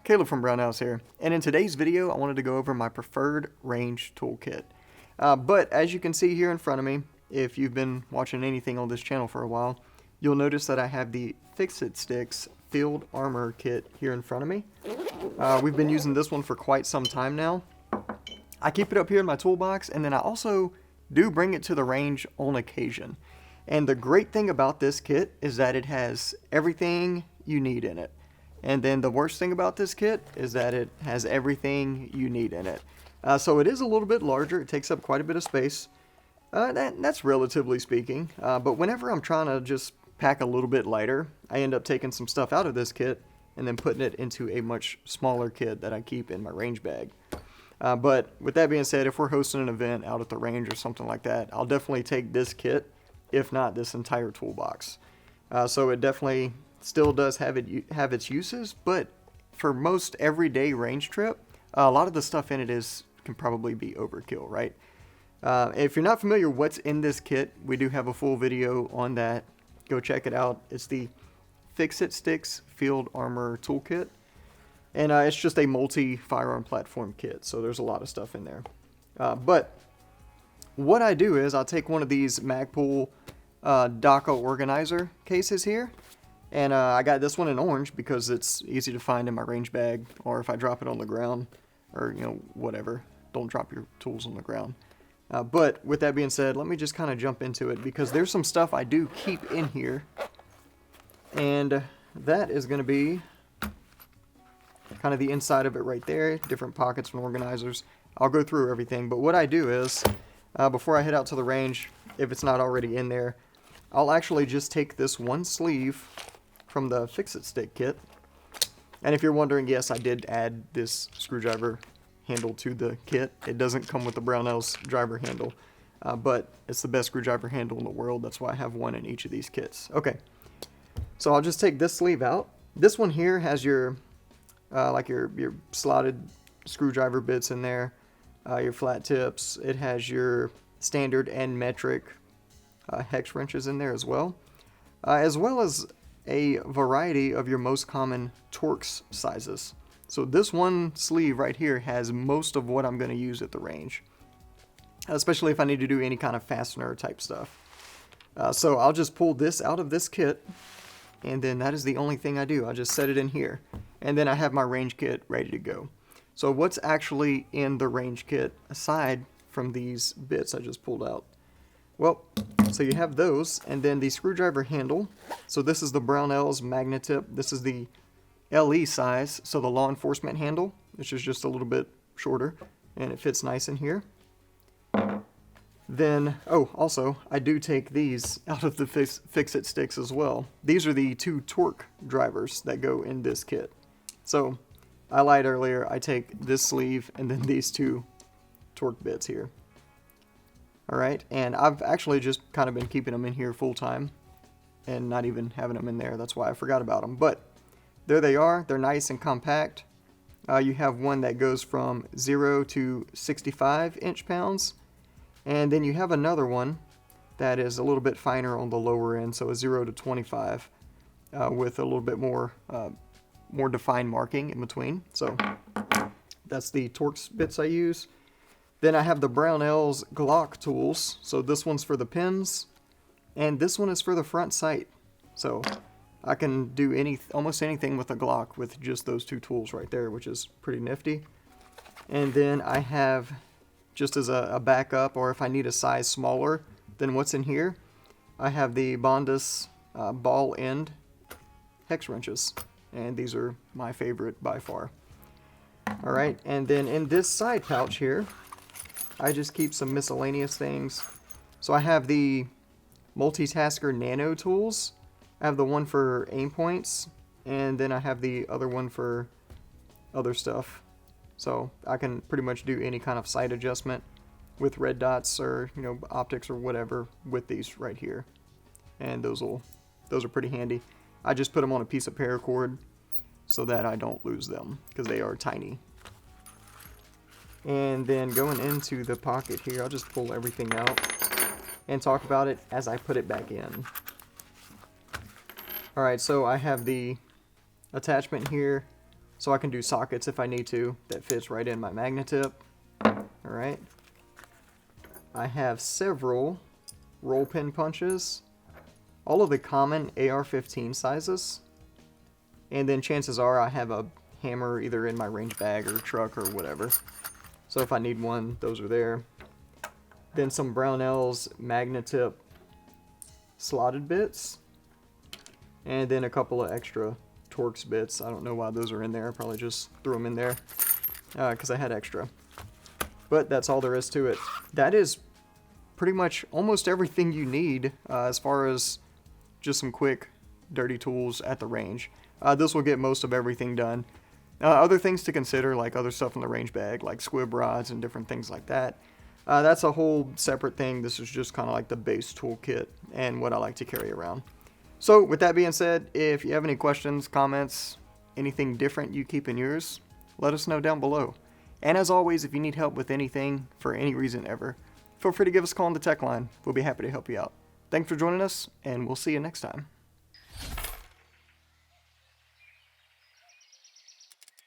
Caleb from Brownells here, and in today's video I wanted to go over my preferred range toolkit. But as you can see here in front of me, if you've been watching anything on this channel for a while, you'll notice that I have the Fix-It Sticks Field Armor Kit here in front of me. We've been using this one for quite some time now. I keep it up here in my toolbox, and then I also do bring it to the range on occasion. And the great thing about this kit is that it has everything you need in it. And then the worst thing about this kit is that it has everything you need in it. So it is a little bit larger. It takes up quite a bit of space. That's relatively speaking. But whenever I'm trying to just pack a little bit lighter, I end up taking some stuff out of this kit and then putting it into a much smaller kit that I keep in my range bag. But with that being said, if we're hosting an event out at the range or something like that, I'll definitely take this kit, if not this entire toolbox. So it definitely still does have its uses, but for most everyday range trip, a lot of the stuff in it can probably be overkill, right? If you're not familiar what's in this kit, we do have a full video on that. Go check it out. It's the Fix-It Sticks Field Armor Toolkit, and it's just a multi-firearm platform kit, so there's a lot of stuff in there. But what I do is I'll take one of these Magpul DAKA organizer cases here, and I got this one in orange because it's easy to find in my range bag, or if I drop it on the ground, or whatever. Don't drop your tools on the ground. But with that being said, let me just kind of jump into it because there's some stuff I do keep in here, and that is going to be kind of the inside of it right there, different pockets and organizers. I'll go through everything, but what I do is, before I head out to the range, if it's not already in there, I'll actually just take this one sleeve from the Fix-It Stick kit. And if you're wondering, yes, I did add this screwdriver handle to the kit. It doesn't come with the Brownells driver handle, but it's the best screwdriver handle in the world. That's why I have one in each of these kits. Okay, so I'll just take this sleeve out. This one here has your like your slotted screwdriver bits in there, your flat tips. It has your standard and metric hex wrenches in there as well as a variety of your most common Torx sizes. So this one sleeve right here has most of what I'm going to use at the range, especially if I need to do any kind of fastener type stuff. So I'll just pull this out of this kit, and then that is the only thing I do. I just set it in here, and then I have my range kit ready to go. So what's actually in the range kit aside from these bits I just pulled out? Well, so you have those, and then the screwdriver handle. So this is the Brownells magnet tip. This is the LE size, so the law enforcement handle, which is just a little bit shorter, and it fits nice in here. Then, oh, also, I do take these out of the Fix-It Sticks as well. These are the two torque drivers that go in this kit. So, I lied earlier, I take this sleeve and then these two torque bits here. Alright, and I've actually just kind of been keeping them in here full time and not even having them in there. That's why I forgot about them. But there they are. They're nice and compact. You have one that goes from 0 to 65 inch-pounds. And then you have another one that is a little bit finer on the lower end, so a 0 to 25 with a little bit more defined marking in between. So that's the Torx bits I use. Then I have the Brownells Glock tools. So this one's for the pins, and this one is for the front sight. So I can do almost anything with a Glock with just those two tools right there, which is pretty nifty. And then I have, just as a backup, or if I need a size smaller than what's in here, I have the Bondhus ball end hex wrenches, and these are my favorite by far. Alright, and then in this side pouch here, I just keep some miscellaneous things. So I have the Multitasker Nano tools. I have the one for aim points, and then I have the other one for other stuff. So I can pretty much do any kind of sight adjustment with red dots or optics or whatever with these right here. And those are pretty handy. I just put them on a piece of paracord so that I don't lose them because they are tiny. And then going into the pocket here, I'll just pull everything out and talk about it as I put it back in. Alright, so I have the attachment here so I can do sockets if I need to. That fits right in my magnet tip. Alright. I have several roll pin punches. All of the common AR-15 sizes. And then chances are I have a hammer either in my range bag or truck or whatever. So if I need one, those are there. Then some Brownells magnet tip slotted bits. And then a couple of extra Torx bits. I don't know why those are in there. I probably just threw them in there because I had extra. But that's all there is to it. That is pretty much almost everything you need as far as just some quick, dirty tools at the range. This will get most of everything done. Other things to consider, like other stuff in the range bag, like squib rods and different things like that. That's a whole separate thing. This is just kind of like the base toolkit and what I like to carry around. So with that being said, if you have any questions, comments, anything different you keep in yours, let us know down below. And as always, if you need help with anything for any reason ever, feel free to give us a call on the tech line. We'll be happy to help you out. Thanks for joining us, and we'll see you next time.